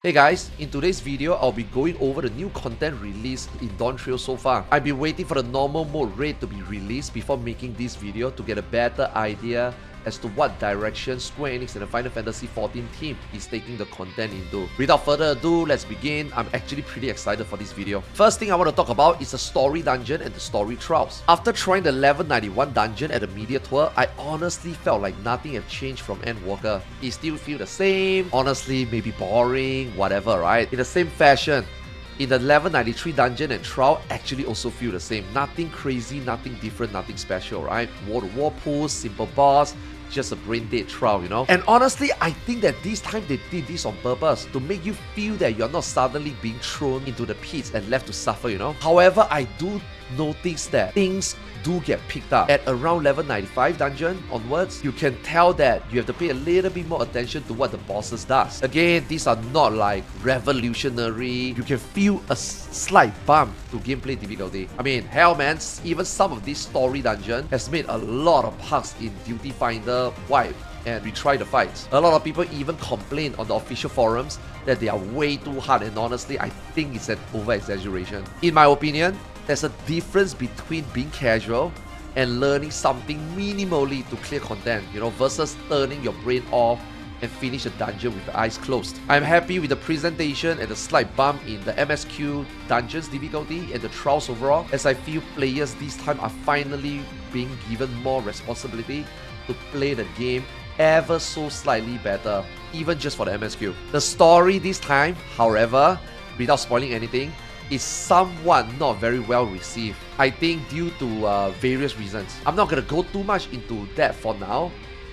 Hey guys, in today's video, I'll be going over the new content released in Dawntrail so far. I've been waiting for the normal mode raid to be released before making this video to get a better idea as to what direction Square Enix and the Final Fantasy XIV team is taking the content into. Without further ado, let's begin. I'm actually pretty excited for this video. First thing I want to talk about is the story dungeon and the story trials. After trying the level 91 dungeon at the media tour, I honestly felt like nothing had changed from Endwalker. It still feels the same, honestly maybe boring, whatever, right? In the same fashion, in the level 93 dungeon and trial actually also feel the same. Nothing crazy, nothing different, nothing special, right? Wall-to-wall pulls, simple boss, just a brain-dead trial, you know? And honestly, I think that this time they did this on purpose to make you feel that you're not suddenly being thrown into the pits and left to suffer, you know? However, I do notice that things do get picked up. At around level 95 dungeon onwards, you can tell that you have to pay a little bit more attention to what the bosses does. Again, these are not like revolutionary. You can feel a slight bump to gameplay difficulty. I mean, hell man, even some of this story dungeon has made a lot of bugs in Duty Finder, Wipe, and retry the fights. A lot of people even complain on the official forums that they are way too hard, and honestly, I think it's an over-exaggeration. In my opinion, there's a difference between being casual and learning something minimally to clear content, you know, versus turning your brain off and finish a dungeon with the eyes closed. I'm happy with the presentation and the slight bump in the MSQ dungeons difficulty and the trials overall, as I feel players this time are finally being given more responsibility to play the game ever so slightly better, even just for the MSQ. The story this time, however, without spoiling anything, is somewhat not very well received. I think due to various reasons. I'm not gonna go too much into that for now,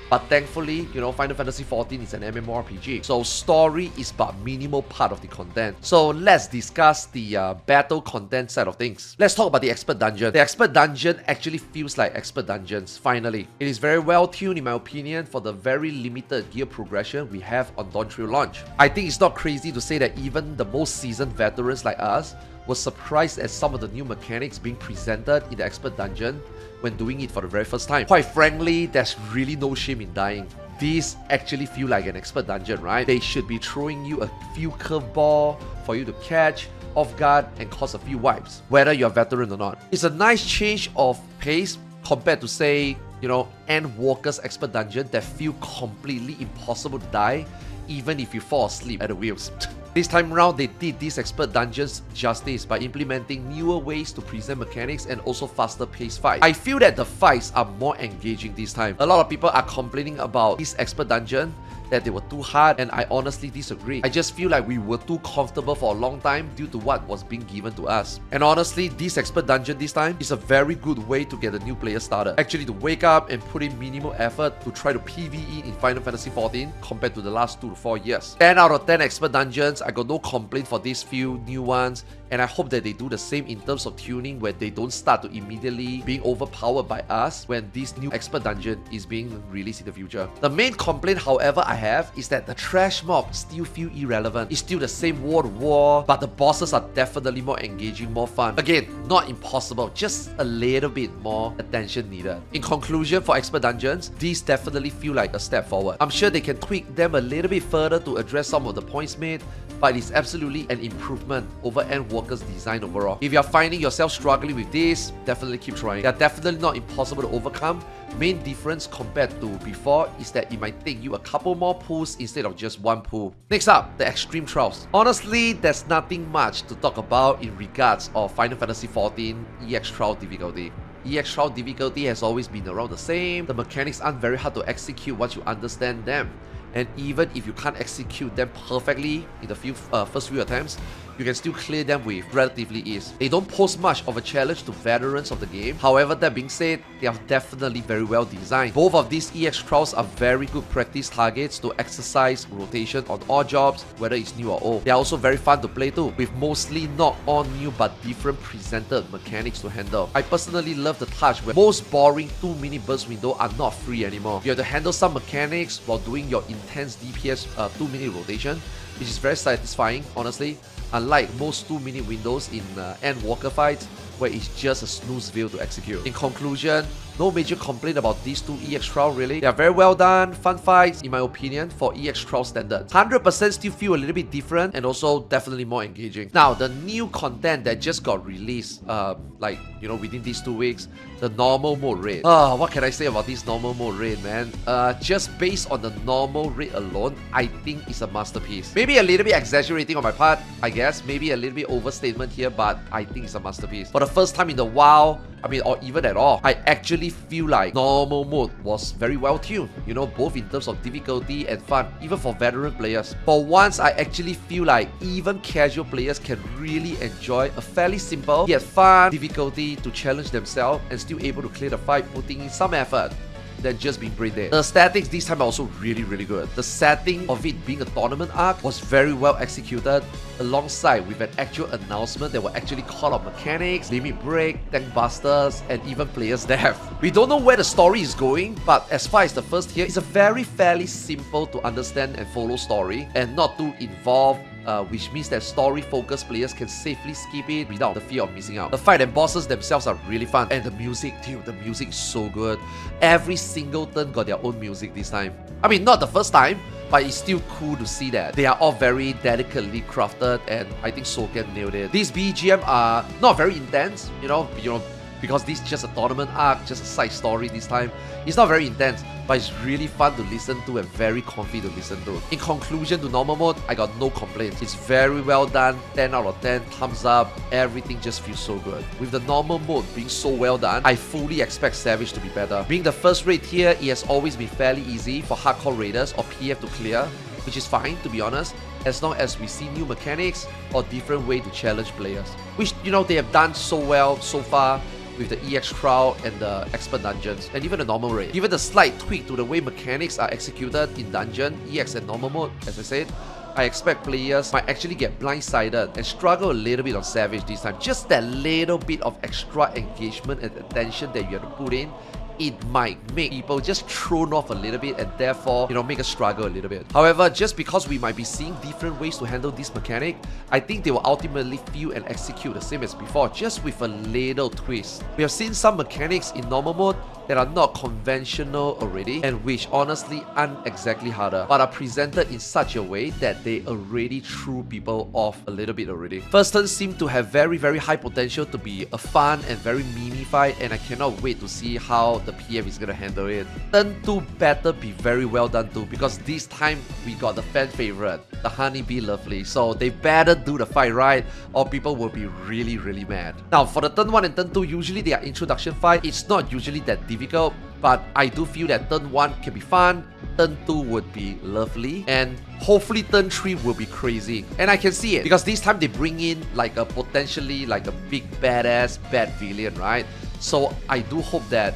but thankfully, you know, Final Fantasy XIV is an MMORPG, so story is but minimal part of the content. So let's discuss the battle content side of things. Let's talk about the Expert Dungeon. The Expert Dungeon actually feels like Expert Dungeons, finally. It is very well tuned in my opinion for the very limited gear progression we have on Dawntrail launch. I think it's not crazy to say that even the most seasoned veterans like us were surprised at some of the new mechanics being presented in the Expert Dungeon when doing it for the very first time. Quite frankly, there's really no shame in dying. These actually feel like an Expert Dungeon, right? They should be throwing you a few curveball for you to catch off guard and cause a few wipes, whether you're a veteran or not. It's a nice change of pace compared to, say, you know, Endwalker's Expert Dungeon that feel completely impossible to die even if you fall asleep at the wheels. This time around, they did these Expert Dungeons justice by implementing newer ways to present mechanics and also faster paced fights. I feel that the fights are more engaging this time. A lot of people are complaining about this Expert Dungeon, that they were too hard, and I honestly disagree. I just feel like we were too comfortable for a long time due to what was being given to us. And honestly, this Expert Dungeon this time is a very good way to get a new player started. Actually, to wake up and put in minimal effort to try to PvE in Final Fantasy XIV compared to the last 2 to 4 years. 10 out of 10 Expert Dungeons, I got no complaint for these few new ones, and I hope that they do the same in terms of tuning, where they don't start to immediately being overpowered by us when this new Expert Dungeon is being released in the future. The main complaint, however, I have is that the trash mob still feel irrelevant. It's still the same war to war, but the bosses are definitely more engaging, more fun. Again, not impossible, just a little bit more attention needed. In conclusion, for Expert Dungeons, these definitely feel like a step forward. I'm sure they can tweak them a little bit further to address some of the points made, but it's absolutely an improvement over Endwalker's design overall. If you're finding yourself struggling with this, definitely keep trying. They're definitely not impossible to overcome. Main difference compared to before is that it might take you a couple more pulls instead of just one pull. Next up, the Extreme Trials. Honestly, there's nothing much to talk about in regards of Final Fantasy XIV EX Trial difficulty. EX Trial difficulty has always been around the same. The mechanics aren't very hard to execute once you understand them. And even if you can't execute them perfectly in the first few attempts, you can still clear them with relatively ease. They don't pose much of a challenge to veterans of the game. However, that being said, they are definitely very well designed. Both of these EX trials are very good practice targets to exercise rotation on all jobs, whether it's new or old. They are also very fun to play too, with mostly not all new but different presented mechanics to handle. I personally love the touch where most boring 2-minute burst windows are not free anymore. You have to handle some mechanics while doing your intense DPS 2-minute rotation, which is very satisfying, honestly. unlike most 2-minute windows in Endwalker fights, where it's just a snooze veil to execute. In conclusion, no major complaint about these two EX Trial really. They are very well done, fun fights in my opinion for EX Trial standards. 100% still feel a little bit different and also definitely more engaging. Now, the new content that just got released, like, you know, within these 2 weeks, the normal mode raid. What can I say about this normal mode raid, man? Just based on the normal raid alone, I think it's a masterpiece. Maybe a little bit exaggerating on my part, I guess. Maybe a little bit overstatement here, but I think it's a masterpiece. For the first time in the WoW, I mean, or even at all, I actually feel like normal mode was very well tuned, you know, both in terms of difficulty and fun, even for veteran players. For once, I actually feel like even casual players can really enjoy a fairly simple yet fun difficulty to challenge themselves and still able to clear the fight, putting in some effort than just being brain dead. The statics this time are also really good. The setting of it being a tournament arc was very well executed, alongside with an actual announcement that will actually call out mechanics, limit break, tank busters, and even players' death. We don't know where the story is going, but as far as the first here, it's a fairly simple to understand and follow story, and not too involved, which means that story-focused players can safely skip it without the fear of missing out. The fight and bosses themselves are really fun, and the music, dude, the music is so good. Every single turn got their own music this time. I mean, not the first time, but it's still cool to see that. They are all very delicately crafted, and I think Soken nailed it. These BGM are not very intense, you know, because this is just a tournament arc, just a side story this time. It's not very intense, but it's really fun to listen to and very comfy to listen to. In conclusion to normal mode, I got no complaints. It's very well done, 10 out of 10, thumbs up, everything just feels so good. With the normal mode being so well done, I fully expect Savage to be better. Being the first raid here, it has always been fairly easy for hardcore raiders or PF to clear, which is fine to be honest, as long as we see new mechanics or different way to challenge players. Which, you know, they have done so well so far with the EX Trial and the Expert Dungeons, and even the normal raid. Given the slight tweak to the way mechanics are executed in Dungeon, EX and normal mode, as I said, I expect players might actually get blindsided and struggle a little bit on Savage this time. Just that little bit of extra engagement and attention that you have to put in, it might make people just thrown off a little bit and therefore, you know, make us struggle a little bit. However, just because we might be seeing different ways to handle this mechanic, I think they will ultimately feel and execute the same as before, just with a little twist. We have seen some mechanics in normal mode that are not conventional already, and which honestly aren't exactly harder, but are presented in such a way that they already threw people off a little bit already. First turn seem to have very high potential to be a fun and very meme fight, and I cannot wait to see how the PF is gonna handle it. Turn 2 better be very well done too, because this time we got the fan favorite, the Honeybee Lovely, so they better do the fight right or people will be really mad. Now for the turn 1 and turn 2, usually they are introduction fight. It's not usually that difficult, but I do feel that turn 1 can be fun, turn 2 would be lovely, and hopefully turn 3 will be crazy. And I can see it, because this time they bring in like a potentially like a big badass bad villain, right? So I do hope that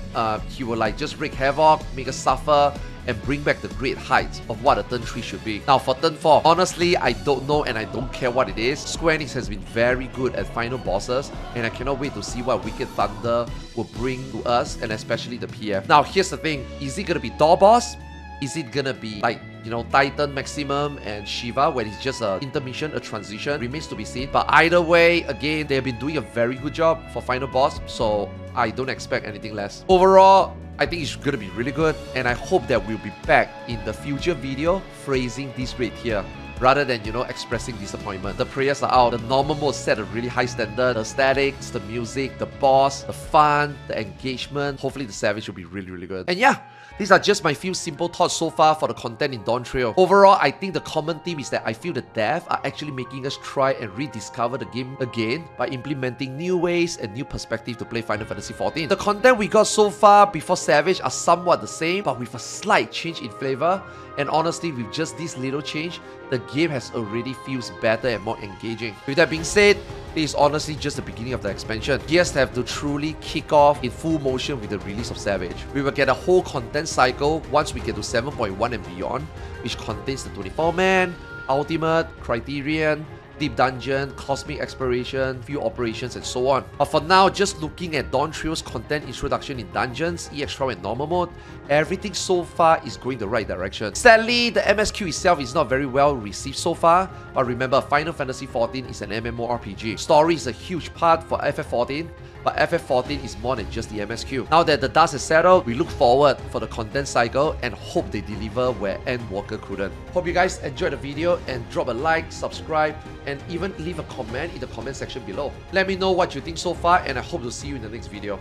he will like just wreak havoc, make us suffer, and bring back the great heights of what a turn 3 should be. Now for turn 4, honestly, I don't know and I don't care what it is. Square Enix has been very good at final bosses, and I cannot wait to see what Wicked Thunder will bring to us, and especially the PF. Now here's the thing, is it gonna be Door Boss? Is it gonna be like, you know, Titan Maximum and Shiva, where it's just a intermission, a transition? Remains to be seen. But either way, again, they've been doing a very good job for final boss, so I don't expect anything less. Overall, I think it's gonna be really good, and I hope that we'll be back in the future video phrasing this raid here, rather than, you know, expressing disappointment. The prayers are out. The normal mode set a really high standard. The aesthetics, the music, the boss, the fun, the engagement. Hopefully the Savage will be really good. And yeah, these are just my few simple thoughts so far for the content in Dawntrail. Overall, I think the common theme is that I feel the devs are actually making us try and rediscover the game again by implementing new ways and new perspective to play Final Fantasy XIV. The content we got so far before Savage are somewhat the same, but with a slight change in flavor. And honestly, with just this little change, the game has already feels better and more engaging. With that being said, it is honestly just the beginning of the expansion. Gears have to truly kick off in full motion with the release of Savage. We will get a whole content cycle once we get to 7.1 and beyond, which contains the 24-man, Ultimate, Criterion, deep dungeon, cosmic exploration, field operations, and so on. But for now, just looking at Dawntrail's content introduction in dungeons, EX and normal mode, everything so far is going the right direction. Sadly, the MSQ itself is not very well received so far, but remember, Final Fantasy XIV is an MMORPG. Story is a huge part for FF14, but FF14 is more than just the MSQ. Now that the dust has settled, we look forward for the content cycle and hope they deliver where Endwalker couldn't. Hope you guys enjoyed the video and drop a like, subscribe, and even leave a comment in the comment section below. Let me know what you think so far, and I hope to see you in the next video.